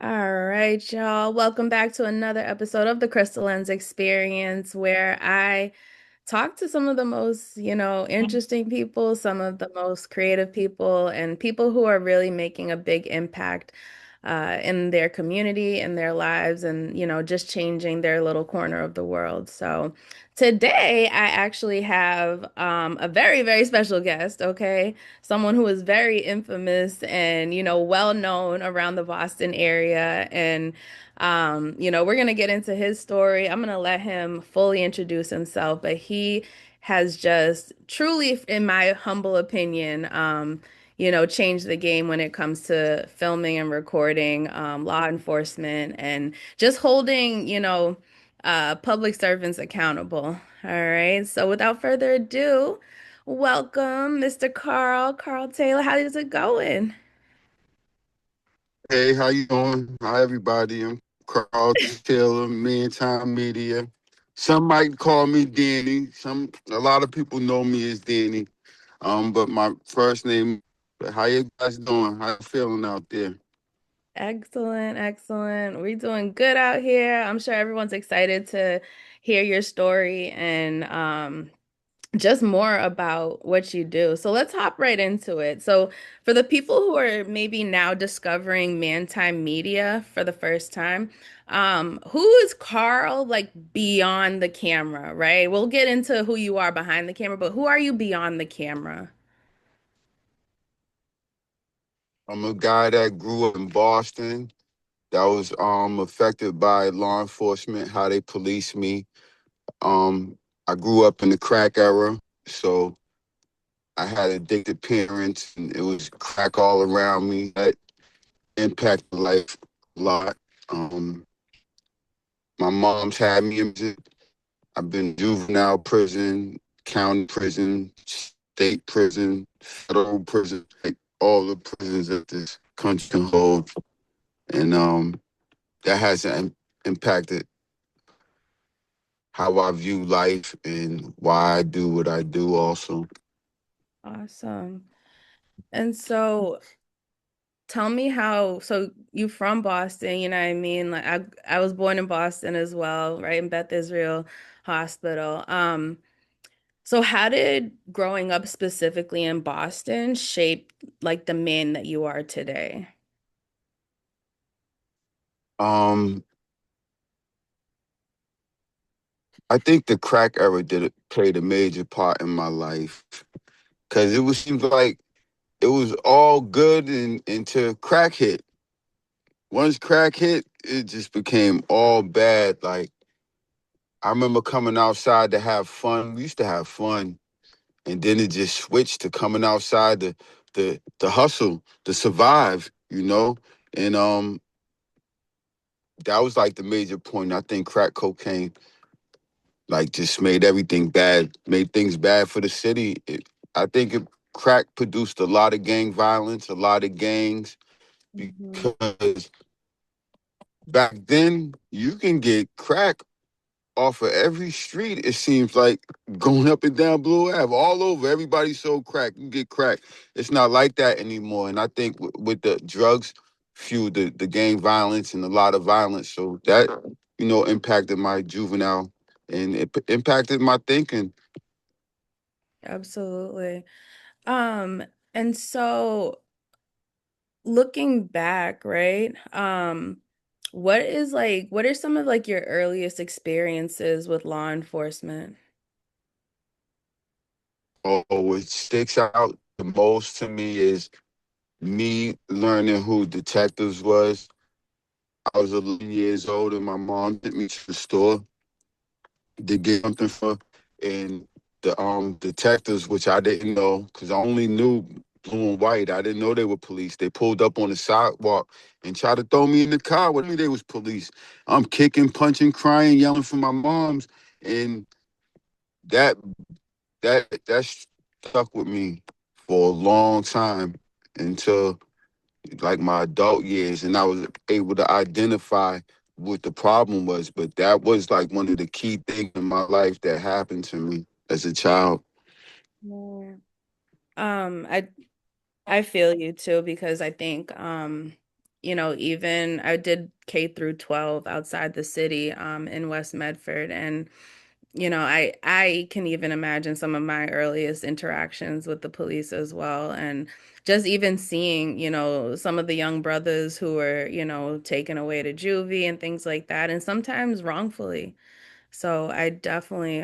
All right, y'all. Welcome back to another episode of the Crystal Lens Experience, where I talk to some of the most, interesting people, some of the most creative people, and people who are really making a big impact in their community and their lives and, just changing their little corner of the world. So today I actually have a very, very special guest, okay? Someone who is very infamous and, well known around the Boston area. And we're gonna get into his story. I'm gonna let him fully introduce himself, but he has just truly, in my humble opinion, changed the game when it comes to filming and recording, law enforcement, and just holding, public servants accountable. All right. So without further ado, welcome, Mr. Carl Taylor. How is it going? Hey, how you doing? Hi, everybody. I'm Carl Taylor, Time Media. Some might call me Danny. A lot of people know me as Danny. But my first name. How you guys doing? How you feeling out there? Excellent, excellent. We're doing good out here. I'm sure everyone's excited to hear your story and just more about what you do. So let's hop right into it. So for the people who are maybe now discovering Mantime Media for the first time, who is Carl like beyond the camera, right? We'll get into who you are behind the camera, but who are you beyond the camera? I'm a guy that grew up in Boston. That was affected by law enforcement, how they police me. I grew up in the crack era, so I had addicted parents, and it was crack all around me. That impacted life a lot. Um, my mom's had me in prison. I've been juvenile prison, county prison, state prison, federal prison, like all the prisons that this country can hold. And that has impacted how I view life and why I do what I do also. Awesome. And so tell me how, so you from Boston, you know what I mean? Like I was born in Boston as well, right? In Beth Israel Hospital. So how did growing up specifically in Boston shape like the man that you are today? Um, I think the crack era played a major part in my life because seems like it was all good until crack hit. Once crack hit, it just became all bad. Like I remember coming outside to have fun. We used to have fun, and then it just switched to coming outside to hustle, to survive. And that was like the major point. I think crack cocaine like just made everything bad, made things bad for the city. I think crack produced a lot of gang violence, a lot of gangs Hmm. because back then you can get crack off of every street. It seems like going up and down Blue Ave, all over. Everybody sold crack. You get crack. It's not like that anymore. And I think with the drugs fueled the gang violence and a lot of violence. So that impacted my juvenile and it impacted my thinking. Absolutely. Um, and so looking back, right? What are some of like your earliest experiences with law enforcement? Oh, what sticks out the most to me is me learning who detectives was. I was 11 years old and my mom took me to the store to get something for, and the detectives, which I didn't know, because I only knew blue and white. I didn't know they were police. They pulled up on the sidewalk and tried to throw me in the car. What do you mean they was police? I'm kicking, punching, crying, yelling for my moms, and that that stuck with me for a long time until like my adult years, and I was able to identify what the problem was. But that was like one of the key things in my life that happened to me as a child. Yeah. Um, I I feel you too because I think even I did K through 12 outside the city, in West Medford. And, I can even imagine some of my earliest interactions with the police as well. And just even seeing, some of the young brothers who were, taken away to juvie and things like that, and sometimes wrongfully. So I definitely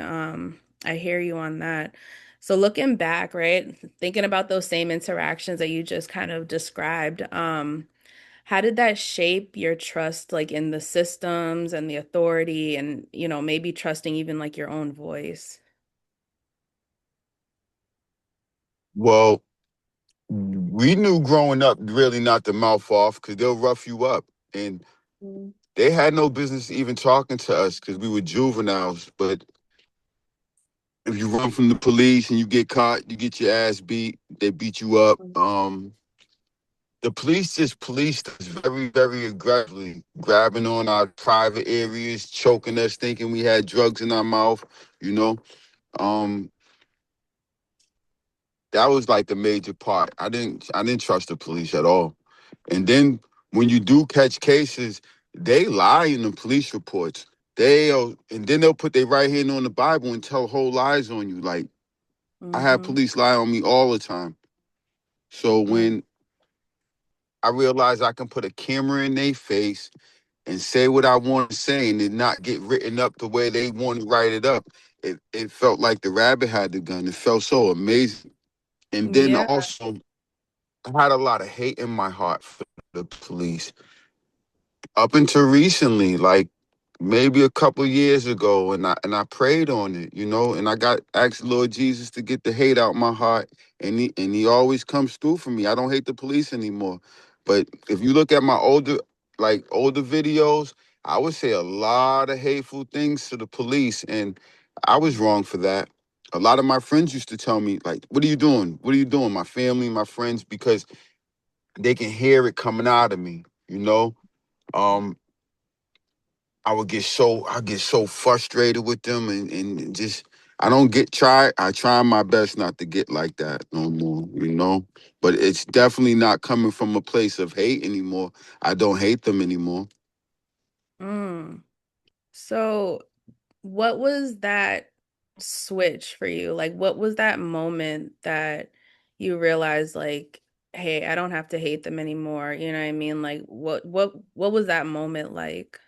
I hear you on that. So looking back, right, thinking about those same interactions that you just kind of described, how did that shape your trust like in the systems and the authority and, maybe trusting even like your own voice? Well, we knew growing up really not to mouth off because they'll rough you up. And Mm. they had no business even talking to us because we were juveniles. But if you run from the police and you get caught, you get your ass beat. They beat you up. The police just policed us very, very aggressively, grabbing on our private areas, choking us, thinking we had drugs in our mouth. You know, um, that was like the major part. I didn't trust the police at all. And then when you do catch cases, they lie in the police reports. And then they'll put their right hand on the Bible and tell whole lies on you. Like I have Mm-hmm. police lie on me all the time. So when I realized I can put a camera in their face and say what I want to say and it not get written up the way they want to write it up, it felt like the rabbit had the gun. It felt so amazing. And then Yeah. also, I had a lot of hate in my heart for the police up until recently, like maybe a couple years ago, and I prayed on it, and I got asked Lord Jesus to get the hate out my heart, and he always comes through for me. I don't hate the police anymore, but if you look at my older videos, I would say a lot of hateful things to the police, and I was wrong for that. A lot of my friends used to tell me, like, "What are you doing? What are you doing?" My family, my friends, because they can hear it coming out of me, you know. Um, I get so frustrated with them and just I try my best not to get like that no more. But it's definitely not coming from a place of hate anymore. I don't hate them anymore. Mm. So what was that switch for you? Like, what was that moment that you realized, like, hey, I don't have to hate them anymore? You know what I mean? Like, what was that moment like?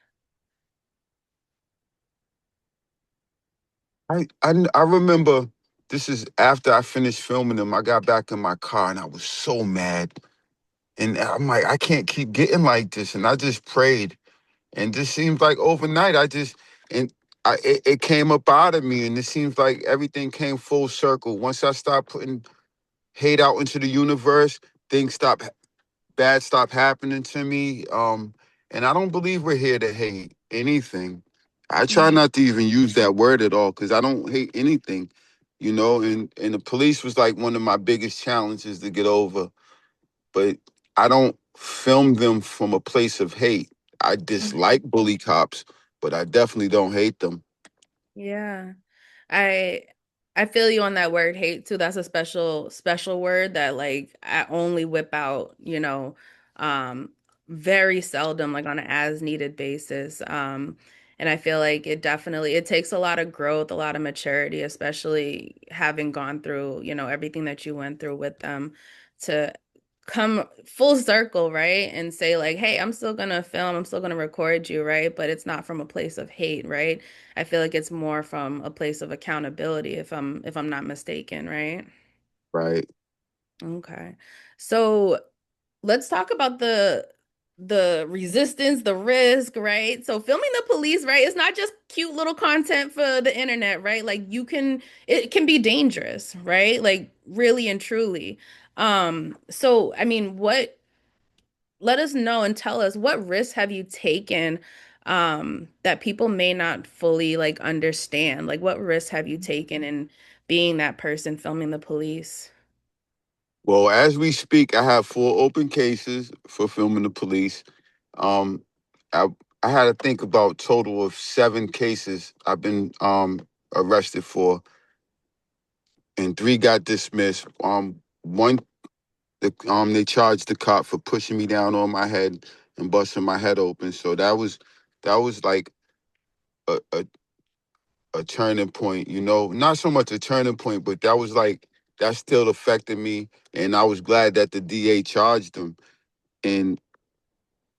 I remember this is after I finished filming them. I got back in my car and I was so mad. And I'm like, I can't keep getting like this. And I just prayed. And this seems like overnight, and it came up out of me, and it seems like everything came full circle. Once I stopped putting hate out into the universe, things bad stop happening to me. And I don't believe we're here to hate anything. I try Mhm. not to even use that word at all because I don't hate anything. And the police was like one of my biggest challenges to get over, but I don't film them from a place of hate. I dislike bully cops, but I definitely don't hate them. Yeah. I I feel you on that word hate too. That's a special word that like I only whip out, um very seldom, like on an as needed basis. And I feel like it takes a lot of growth, a lot of maturity, especially having gone through, everything that you went through with them to come full circle, right? And say like, hey, I'm still gonna film, I'm still gonna record you, right? But it's not from a place of hate, right? I feel like it's more from a place of accountability if I'm not mistaken, right? Right. Okay. So let's talk about the resistance, the risk, right? So filming the police, right? It's not just cute little content for the internet, right? Like it can be dangerous, right? Like really and truly. So I mean, let us know and tell us what risks have you taken that people may not fully like understand? Like what risks have you taken in being that person filming the police? Well, as we speak, I have 4 open cases for filming the police. Um, I I had to think about total of 7 cases I've been arrested for, and 3 got dismissed. One they charged the cop for pushing me down on my head and busting my head open. So that was like a a turning point, you know. Not so much a turning point, but that was like that still affected me. And I was glad that the DA charged him. And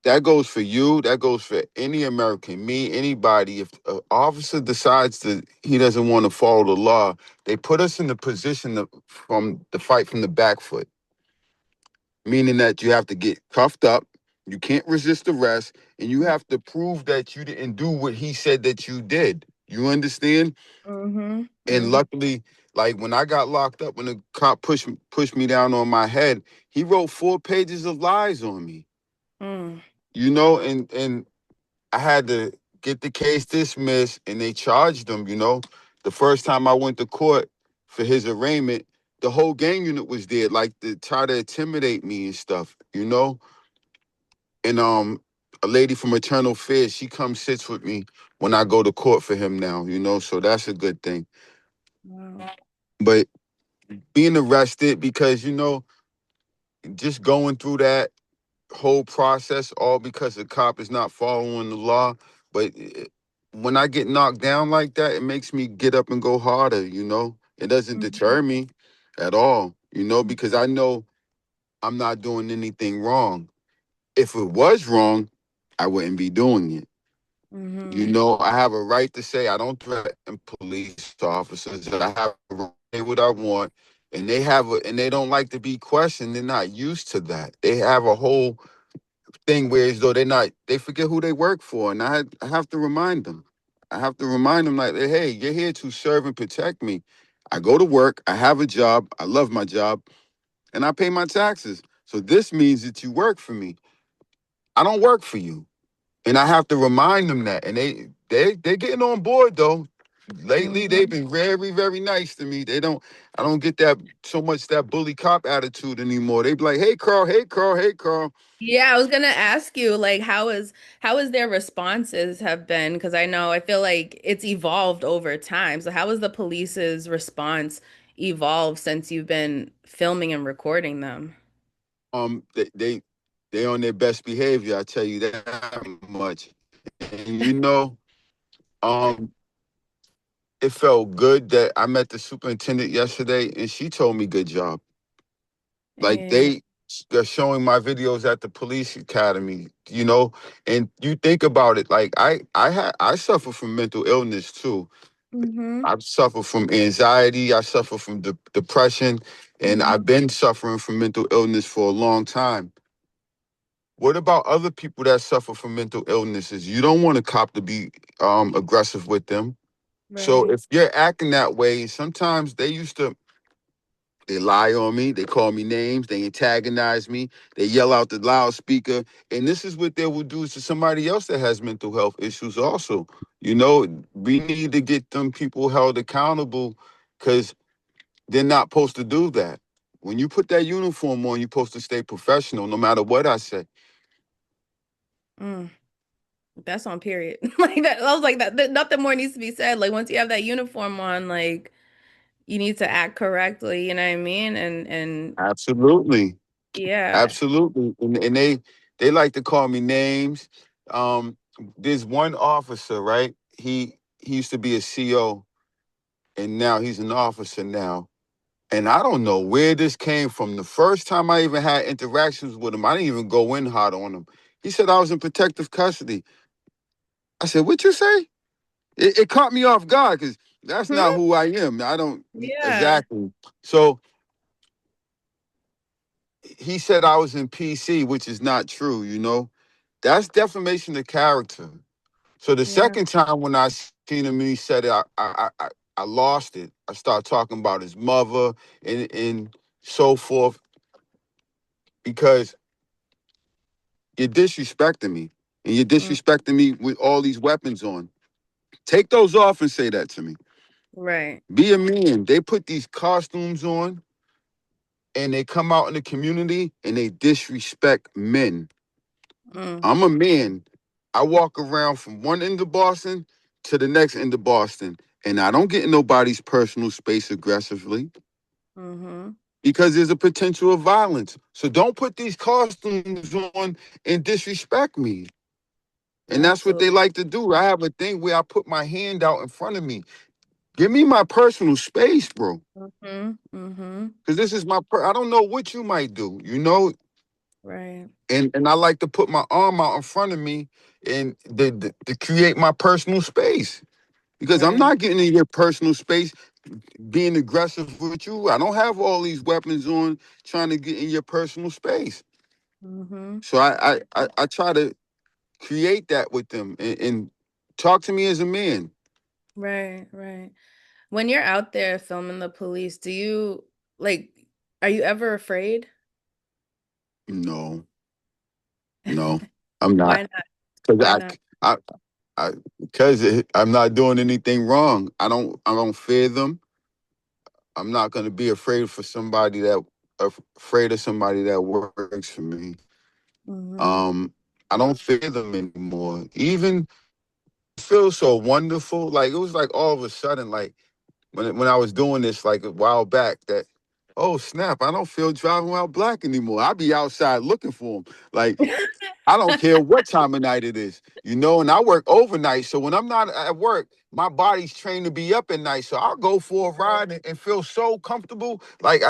that goes for you. That goes for any American, me, anybody. If an officer decides that he doesn't want to follow the law, they put us in the position from the fight from the back foot, meaning that you have to get cuffed up, you can't resist arrest, and you have to prove that you didn't do what he said that you did. You understand? Mm-hmm. And Mm-hmm. luckily, like when I got locked up, when the cop pushed me down on my head, he wrote 4 pages of lies on me. Mm. You know, and I had to get the case dismissed, and they charged him. You know, the first time I went to court for his arraignment, the whole gang unit was there, like to try to intimidate me and stuff. You know, and a lady from Eternal Fears, she comes sits with me when I go to court for him now. You know, so that's a good thing. Wow. But being arrested because just going through that whole process all because the cop is not following the law. But when I get knocked down like that, it makes me get up and go harder. It doesn't Mm-hmm. deter me at all, because I know I'm not doing anything wrong. If it was wrong, I wouldn't be doing it. Mm-hmm. I have a right to say I don't threaten police officers. I have a right to say what I want, and they don't like to be questioned. They're not used to that. They have a whole thing where as though they forget who they work for, and I have to remind them. I have to remind them like, hey, you're here to serve and protect me. I go to work. I have a job. I love my job, and I pay my taxes. So this means that you work for me. I don't work for you. And I have to remind them that. And they're getting on board though. Lately, they've Mm-hmm. been very, very nice to me. I don't get that so much that bully cop attitude anymore. They be like, hey Carl, hey Carl, hey Carl. Yeah, I was gonna ask you, like, how is their responses have been? Because I feel like it's evolved over time. So how has the police's response evolved since you've been filming and recording them? They on their best behavior, I tell you that much. And um, it felt good that I met the superintendent yesterday and she told me good job. Like Yeah. they're showing my videos at the police academy. And you think about it, like I suffer from mental illness too. Mm-hmm. I've suffered from anxiety, I suffer from depression, and Mm-hmm. I've been suffering from mental illness for a long time. What about other people that suffer from mental illnesses? You don't want a cop to be aggressive with them. So Right. if you're acting that way, sometimes they lie on me, they call me names, they antagonize me, they yell out the loudspeaker, and this is what they will do to somebody else that has mental health issues also. We need to get them people held accountable because they're not supposed to do that. When you put that uniform on, you're supposed to stay professional no matter what I say. Mm. That's on period. Like that, I was like that, nothing more needs to be said. Like once you have that uniform on, like you need to act correctly, you know what I mean? And Absolutely. yeah. Absolutely. And they like to call me names. Um, there's one officer, right? He used to be a CO and now he's an officer now. And I don't know where this came from. The first time I even had interactions with him, I didn't even go in hard on him. He said I was in protective custody. I said, what you say? It caught me off guard because that's not Hmm? who I am. I don't Yeah. exactly. So he said I was in PC, which is not true. That's defamation of character. So the Yeah. second time when I seen him, he said it, I lost it. I started talking about his mother and so forth because you're disrespecting me. And you're Mm. disrespecting me with all these weapons on. Take those off and say that to me. Right. Be a man. They put these costumes on and they come out in the community and they disrespect men. Mm. I'm a man. I walk around from one end of Boston to the next end of Boston, and I don't get in nobody's personal space aggressively. Mm-hmm. because there's a potential of violence. So don't put these costumes on and disrespect me. And that's what they Absolutely. like to do. I have a thing where I put my hand out in front of me. Give me my personal space, bro. Mm-hmm. Mm-hmm. Because this is I don't know what you might do, you know? Right. And I like to put my arm out in front of me and to create my personal space. Because I'm Right. not getting in your personal space being aggressive with you. I don't have all these weapons on trying to get in your personal space. Mm-hmm. So I try to create that with them and talk to me as a man. Right. Right. When you're out there filming the police, do you like, are you ever afraid? No, no, I'm not. Why not? Because Why not? I, because I'm not doing anything wrong. I don't fear them. I'm not going to be afraid for somebody that afraid of somebody that works for me. Mm-hmm. Um, I don't fear them anymore. Even feel so wonderful. Like it was like all of a sudden, like when I was doing this like a while back, that oh snap, I don't feel driving while black anymore. I be outside looking for them. Like I don't care what time of night it is, you know, and I work overnight. So when I'm not at work, my body's trained to be up at night. So I'll go for a ride and feel so comfortable. Like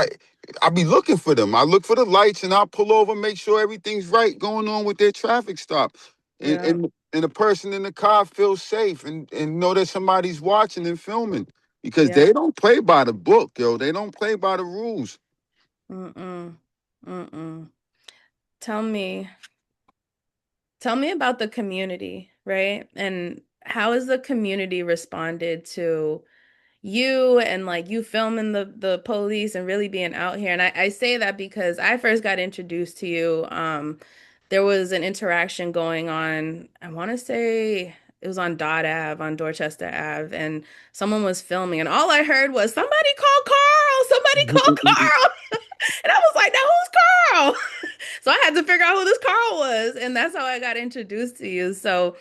I be looking for them. I look for the lights and I'll pull over, make sure everything's right going on with their traffic stop. And Yeah. and, and the person in the car feels safe and know that somebody's watching and filming. Because Yeah. they don't play by the book, yo. They don't play by the rules. Mm-mm. Mm-mm. Tell me, tell me about the community, right? And how has the community responded to you and like you filming the police and really being out here? And I say that because I first got introduced to you. There was an interaction going on, I want to say it was on Dodd Ave, on Dorchester Ave, and someone was filming, and all I heard was somebody call Carl, somebody call Carl. And I was like, now who's Carl? So I had to figure out who this Carl was, and that's how I got introduced to you. So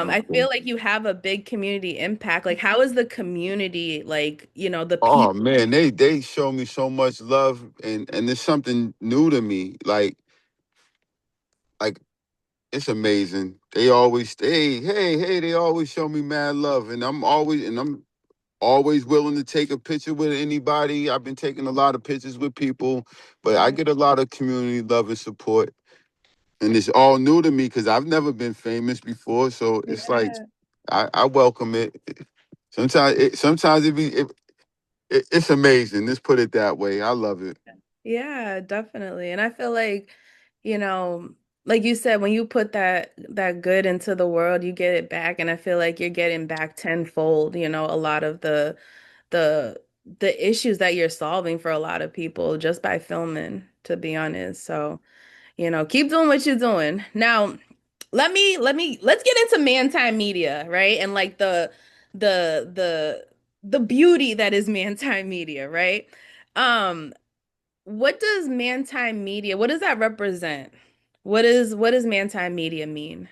I feel like you have a big community impact. Like, how is the community, like, the Oh people? man, they show me so much love and it's something new to me. Like it's amazing. They always hey, they always show me mad love and I'm always willing to take a picture with anybody. I've been taking a lot of pictures with people, but I Right. get a lot of community love and support. And it's all new to me because I've never been famous before. So it's like Yeah. I welcome it. Sometimes it's amazing. Let's put it that way. I love it. Yeah, definitely. And I feel like, you know, like you said, when you put that good into the world, you get it back. And I feel like you're getting back tenfold, a lot of the the issues that you're solving for a lot of people just by filming, to be honest. So, keep doing what you're doing. Now, let's get into man time media, right? And like the the the beauty that is man time media, right? Um, what does man time media, what does that represent? What does man time media mean?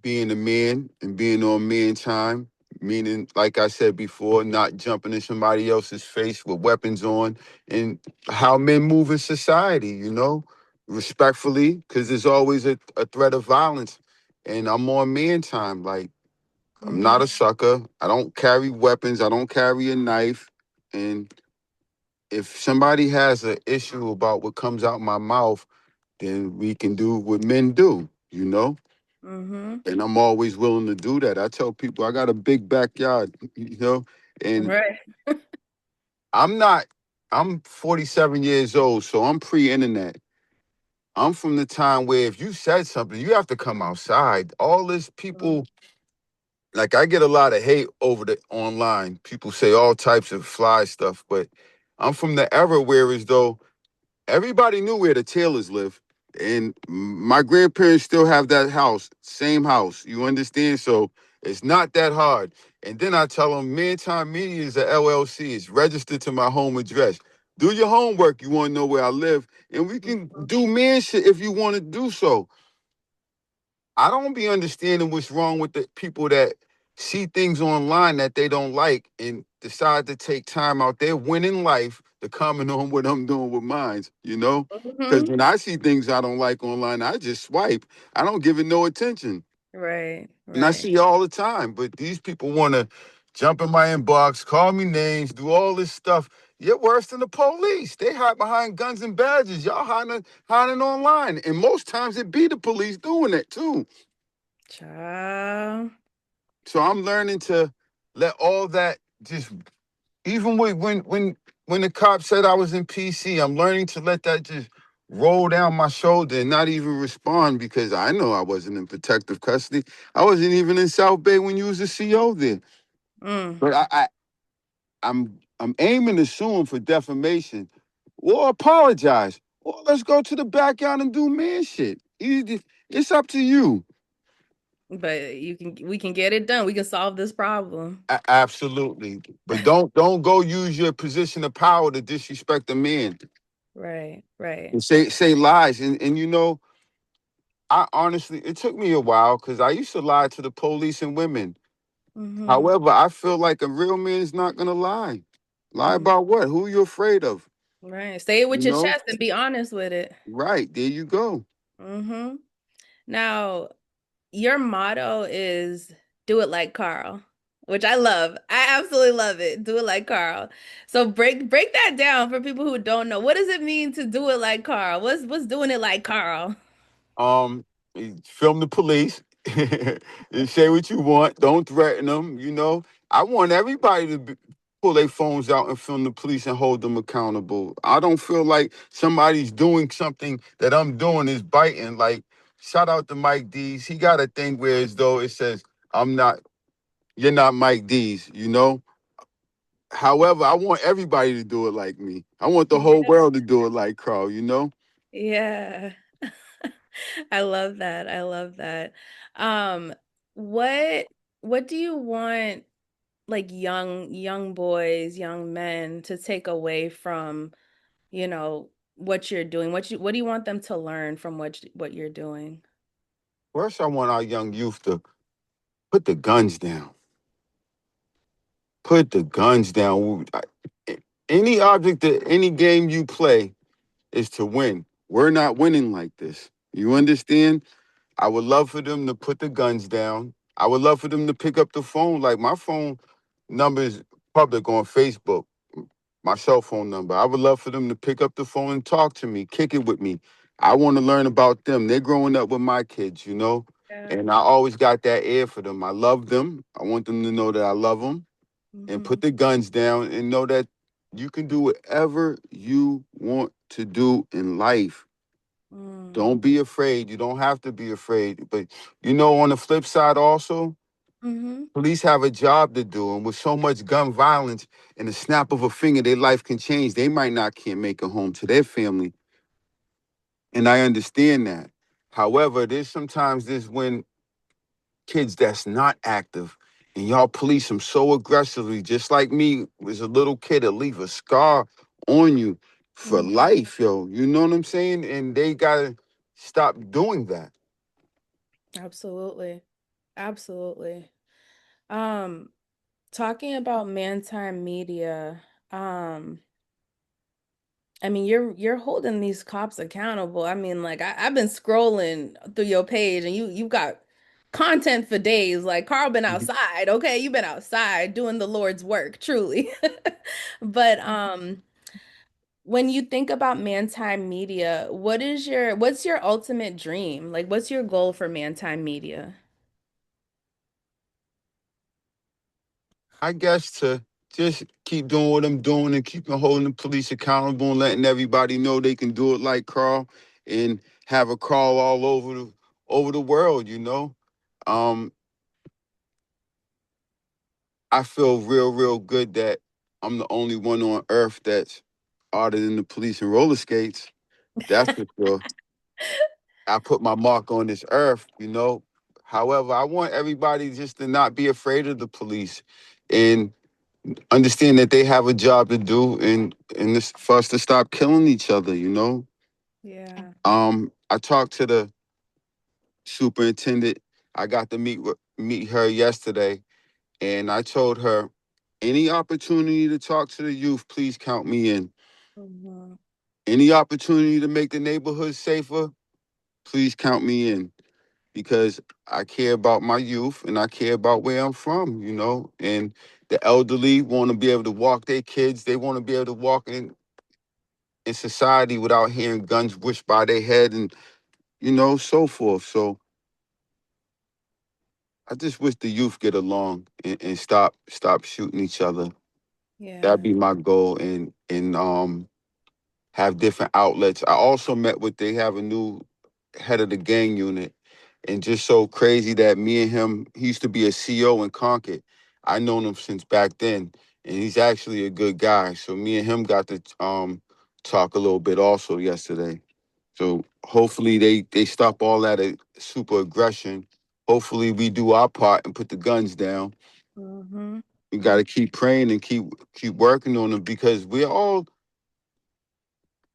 Being a man and being on man time, meaning, like I said before, not jumping in somebody else's face with weapons on, and how men move in society, you know, respectfully, because there's always a threat of violence. And I'm on man time. Like, I'm not Mm-hmm. a sucker. I don't carry weapons. I don't carry a knife. And if somebody has an issue about what comes out my mouth, then we can do what men do, you know? Mm-hmm. And I'm always willing to do that. I tell people I got a big backyard, you know, and Right. I'm not, I'm 47 years old, so I'm pre-internet. I'm from the time where if you said something, you have to come outside. All this people, like I get a lot of hate over the online. People say all types of fly stuff, but I'm from the era where as though everybody knew where the Taylors lived. And my grandparents still have that house, same house. You understand? So it's not that hard. And then I tell them, Time Media is a LLC. It's registered to my home address. Do your homework. You want to know where I live. And we can do man shit if you want to do so. I don't be understanding what's wrong with the people that see things online that they don't like and decide to take time out there winning life to comment on what I'm doing with mine, you know? Because Hmm. when I see things I don't like online, I just swipe. I don't give it no attention. Right, And I right. see it all the time. But these people want to jump in my inbox, call me names, do all this stuff. You're worse than the police. They hide behind guns and badges. Y'all hiding online. And most times it be the police doing it too. Child. So I'm learning to let all that just even when the cop said I was in PC, I'm learning to let that just roll down my shoulder and not even respond because I know I wasn't in protective custody. I wasn't even in South Bay when you was a CO there. Mm. But I'm aiming to sue him for defamation or apologize. Or let's go to the backyard and do man shit. It's up to you. But we can get it done. We can solve this problem. Absolutely. But don't go use your position of power to disrespect a man Right, right. and say lies. And you know, I honestly it took me a while because I used to lie to the police and women. Mm-hmm. However, I feel like a real man is not gonna lie. Lie Mm. about what? Who you afraid of? Right. Say it You with your know? chest and be honest with it. Right, there you go. Mm-hmm. Now, your motto is do it like Carl, which I love. I absolutely love it. Do it like Carl. So break that down for people who don't know. What does it mean to do it like Carl? What's doing it like Carl? Um, film the police and say what you want. Don't threaten them. You know, I want everybody to pull their phones out and film the police and hold them accountable. I don't feel like somebody's doing something that I'm doing is biting. Like, shout out to Mike D's. He got a thing where as though it says, "I'm not, you're not Mike D's." You know. However, I want everybody to do it like me. I want the whole Yeah. world to do it like Carl. You know. Yeah. I love that. I love that. Um, what what do you want like young boys, young men to take away from, what you're doing? What do you want them to learn from what you're doing? First, I want our young youth to put the guns down. Put the guns down. Any object that any game you play is to win. We're not winning like this. You understand? I would love for them to put the guns down. I would love for them to pick up the phone. Like my phone number is public on Facebook, my cell phone number. I would love for them to pick up the phone and talk to me, kick it with me. I want to learn about them. They're growing up with my kids, you know? Yeah. And I always got that air for them. I love them. I want them to know that I love them and Hmm. put the guns down and know that you can do whatever you want to do in life. Mm. Don't be afraid. You don't have to be afraid. But you know, on the flip side, also, Hmm. police have a job to do. And with so much gun violence, in the snap of a finger, their life can change. They might not can't make a home to their family. And I understand that. However, there's sometimes this when kids that's not active and y'all police them so aggressively, just like me was a little kid, it'll leave a scar on you for Hmm. life, yo. You know what I'm saying? And they gotta stop doing that. Absolutely. Absolutely. Um, Talking about Mantime Media, um, I mean, you're holding these cops accountable. I mean, like I've been scrolling through your page and you've got content for days. Like Carl been outside, okay? You've been outside doing the Lord's work, truly. But when you think about Mantime Media, what's your ultimate dream? Like what's your goal for Mantime Media? I guess to just keep doing what I'm doing and keeping holding the police accountable and letting everybody know they can do it like Carl and have a call all over the world, you know. Um, I feel real good that I'm the only one on earth that's harder than the police and roller skates. That's for sure. I put my mark on this earth, you know. However, I want everybody just to not be afraid of the police and understand that they have a job to do and this, for us to stop killing each other, you know. Yeah. I talked to the superintendent. I got to meet her yesterday, and I told her any opportunity to talk to the youth, please count me in. Mhm. Any opportunity to make the neighborhood safer, please count me in because I care about my youth and I care about where I'm from, you know. And the elderly want to be able to walk their kids. They want to be able to walk in society without hearing guns whished by their head and, you know, so forth. So I just wish the youth get along and stop shooting each other. That'd Yeah. be my goal and have different outlets. I also met with they have a new head of the gang unit, and just so crazy that me and him, he used to be a CO in Concord. I known him since back then, and he's actually a good guy. So me and him got to talk a little bit also yesterday. So hopefully they stop all that super aggression. Hopefully we do our part and put the guns down. Mhm. We got Mhm. to keep praying and keep working on them because we're all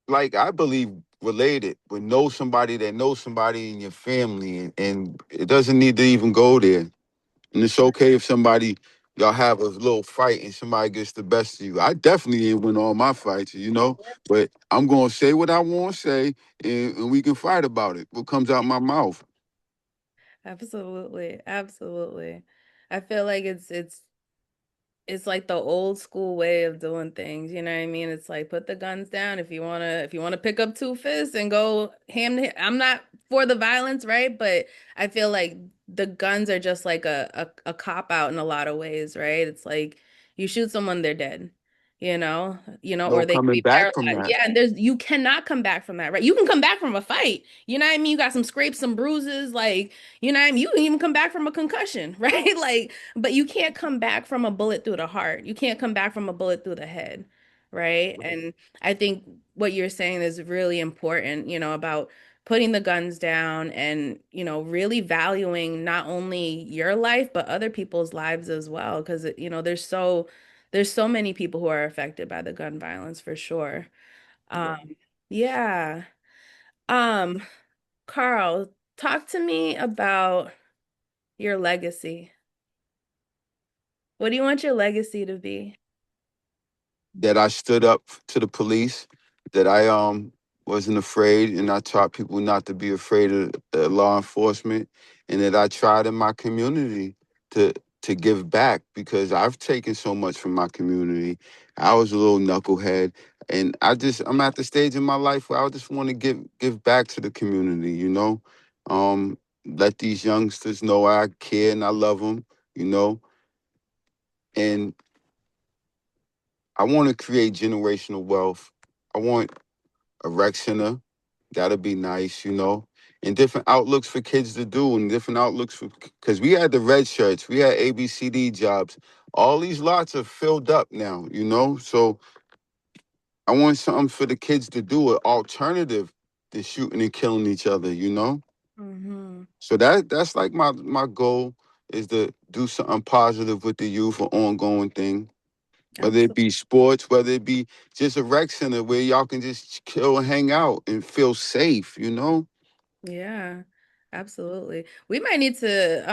like I believe related. But know somebody that knows somebody in your family, and it doesn't need to even go there. And it's okay if somebody y'all have a little fight and somebody gets the best of you. I definitely ain't win all my fights, you know. But I'm gonna say what I want to say, and we can fight about it. What comes out my mouth? Absolutely. Absolutely. I feel like it's like the old school way of doing things, you know what I mean? It's like put the guns down if you want to pick up two fists and go ham to ham. I'm not for the violence, right? But I feel like the guns are just like a cop out in a lot of ways, right? It's like you shoot someone, they're dead. No Or they could coming be back from paralyzed. that. Yeah, and there's you cannot come back from that, right? You can come back from a fight. You know what I mean? You got some scrapes, some bruises, like, you know what I mean? You can even come back from a concussion, right? Like, but you can't come back from a bullet through the heart. You can't come back from a bullet through the head, right? And I think what you're saying is really important, about putting the guns down and, really valuing not only your life, but other people's lives as well. Because, there's so many people who are affected by the gun violence for sure. Yeah. Yeah. Um, Carl, talk to me about your legacy. What do you want your legacy to be? That I stood up to the police, that I wasn't afraid, and I taught people not to be afraid of law enforcement, and that I tried in my community to to give back because I've taken so much from my community. I was a little knucklehead, and I'm at the stage in my life where I just want to give back to the community, you know. Let these youngsters know I care and I love them, you know, and I want to create generational wealth. I want a rec center. That'd be nice, you know. And different outlooks for kids to do, and different outlooks for because we had the red shirts, we had ABCD jobs. All these lots are filled up now, you know. So I want something for the kids to do, an alternative to shooting and killing each other, you know. Mm-hmm. So that's like my goal is to do something positive with the youth, an ongoing thing. Whether it Absolutely. be sports, whether it be just a rec center where y'all can just chill and hang out and feel safe, you know? Yeah, absolutely. We might need to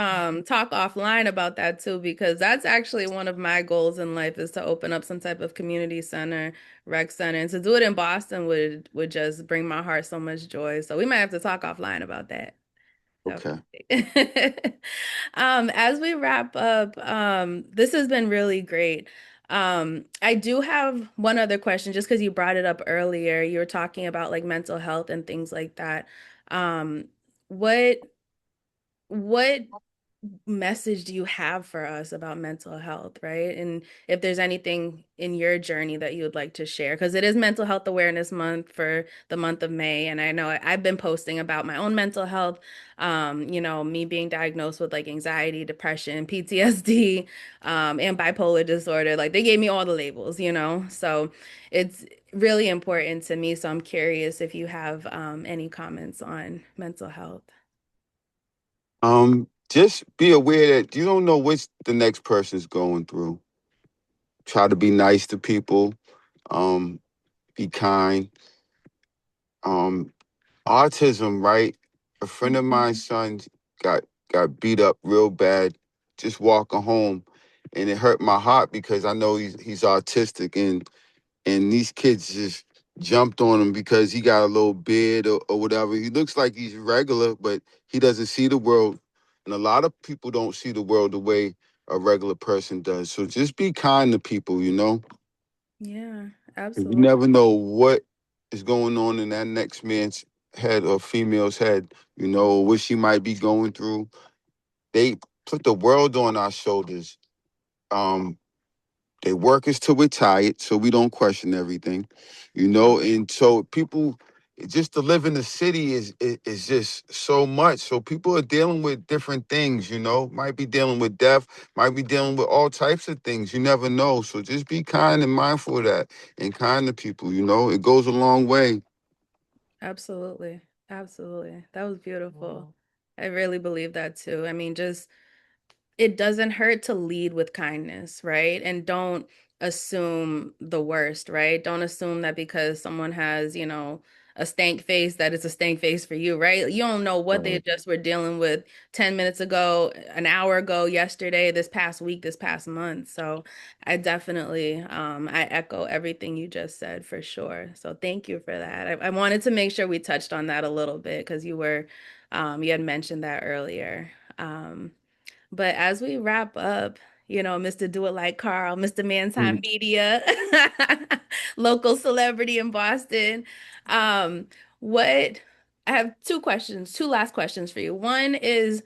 talk offline about that too, because that's actually one of my goals in life is to open up some type of community center, rec center, and to do it in Boston would just bring my heart so much joy. So we might have to talk offline about that. Okay. Definitely. As we wrap up, this has been really great. I do have one other question, just because you brought it up earlier. You were talking about like mental health and things like that. Um, what what message do you have for us about mental health, right? And if there's anything in your journey that you would like to share, because it is Mental Health Awareness Month for the month of May, and I know I've been posting about my own mental health, me being diagnosed with like anxiety, depression, PTSD, and bipolar disorder. Like they gave me all the labels, so it's really important to me. So I'm curious if you have any comments on mental health. Just be aware that you don't know which the next person's going through. Try to be nice to people, um, be kind. Um, Autism, right? A friend of mine's son got got beat up real bad just walking home, and it hurt my heart because I know he's autistic, and these kids just jumped on him because he got a little beard or whatever. He looks like he's regular, but he doesn't see the world. And a lot of people don't see the world the way a regular person does. So just be kind to people, you know? Yeah, 'Cause you absolutely. never know what is going on in that next man's head or female's head, you know, what she might be going through. They put the world on our shoulders. Um, They work us till we're tired, so we don't question everything, you know. And so people, just to live in the city is just so much. So people are dealing with different things, you know. Might be dealing with death, might be dealing with all types of things. You never know. So just be kind and mindful of that, and kind to people. You know, it goes a long way. Absolutely. Absolutely. That was beautiful. I really believe that too. I mean, just it doesn't hurt to lead with kindness, right? And don't assume the worst, right? Don't assume that because someone has, a stank face that it's a stank face for you, right? You don't know what they Right. just were dealing with 10 minutes ago, an hour ago, yesterday, this past week, this past month. So I definitely I echo everything you just said for sure. So thank you for that. I wanted to make sure we touched on that a little bit because you had mentioned that earlier. But as we wrap up, Mr. Do It Like Carl, Mr. Mantime Mm. Media, local celebrity in Boston. Um, what I have two questions, two last questions for you. One is,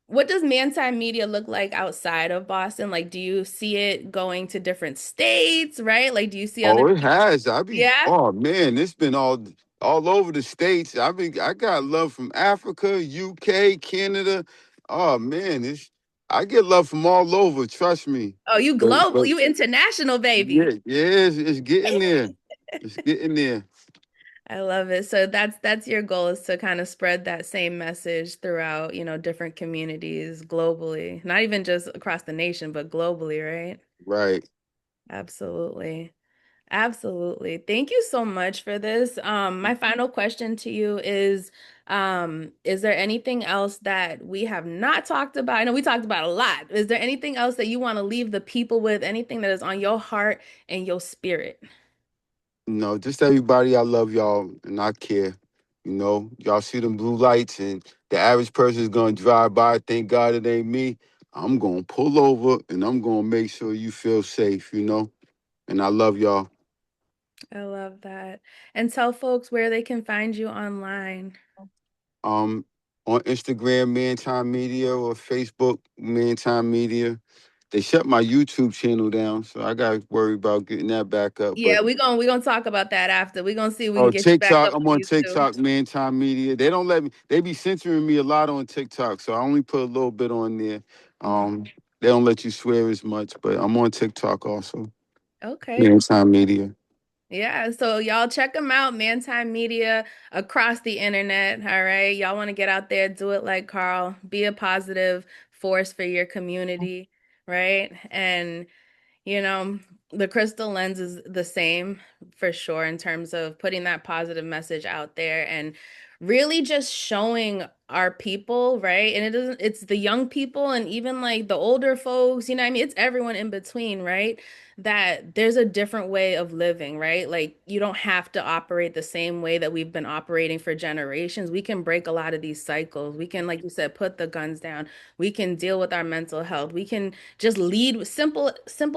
what does Mantime Media look like outside of Boston? Like, do you see it going to different states, right? Like, do you see other Oh, it people? has. Yeah. Oh man, it's been all over the states. I got love from Africa, UK, Canada. Oh man, I get love from all over. Trust me. Oh, you global, But you international, yeah, baby. yeah, it's getting there. It's getting there. I love it. So that's your goal is to kind of spread that same message throughout, different communities globally. Not even just across the nation, but globally, right? Right. Absolutely. Absolutely. Thank you so much for this. My final question to you is there anything else that we have not talked about? I know we talked about a lot. Is there anything else that you want to leave the people with? Anything that is on your heart and your spirit? No, just everybody. I love y'all and I care. You know, y'all see them blue lights and the average person is gonna drive by. Thank God it ain't me. I'm gonna pull over and I'm gonna make sure you feel safe. You know, and I love y'all. I love that. And tell folks where they can find you online. Um, on Instagram, Mantime Media, or Facebook, Mantime Media. They shut my YouTube channel down, so I got to worry about getting that back up. Yeah, But we're gonna talk about that after. We're gonna see if we can oh, get you back TikTok, up I'm on on YouTube. TikTok, Mantime Media. They don't let me. They be censoring me a lot on TikTok, so I only put a little bit on there. Mhm. They don't let you swear as much, but I'm on TikTok also. Okay. Mantime Media. Yeah, so y'all check them out, Mantime Media across the internet. All right. Y'all want to get out there, do it like Carl, be a positive force for your community, right? And You know, the crystal lens is the same for sure in terms of putting that positive message out there and really just showing our people, right? And it's the young people and even like the older folks, what I mean? It's everyone in between, right? That there's a different way of living, right? Like you don't have to operate the same way that we've been operating for generations. We can break a lot of these cycles. We can, like you said, put the guns down. We can deal with our mental health. We can just lead with simple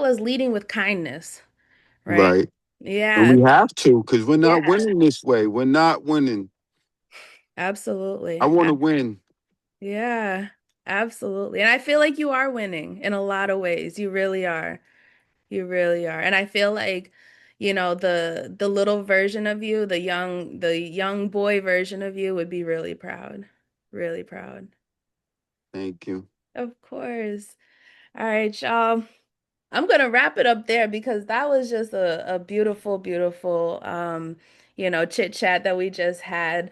as leading with kindness, right? Right. And Yeah, we have to, because we're yeah, not winning this way. We're not winning. I absolutely. want to win. Yeah, absolutely. And I feel like you are winning in a lot of ways. You really are. You really are. And I feel like, the little version of you, the young boy version of you would be really proud. Really proud. Thank you. Of course. All right, y'all. I'm gonna wrap it up there because that was just a beautiful, beautiful, chit chat that we just had.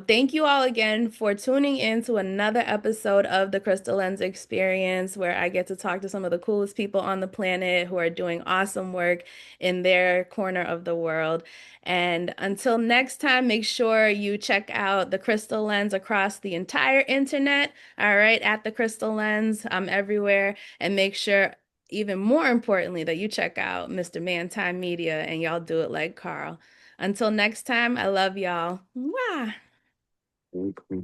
Thank you all again for tuning in to another episode of the Crystal Lens Experience, where I get to talk to some of the coolest people on the planet who are doing awesome work in their corner of the world. And until next time, make sure you check out the Crystal Lens across the entire internet. All right, at the Crystal Lens, I'm everywhere. And make sure even more importantly, that you check out Mr. Mantime Media and y'all do it like Carl. Until next time, I love y'all. Mwah. Okay.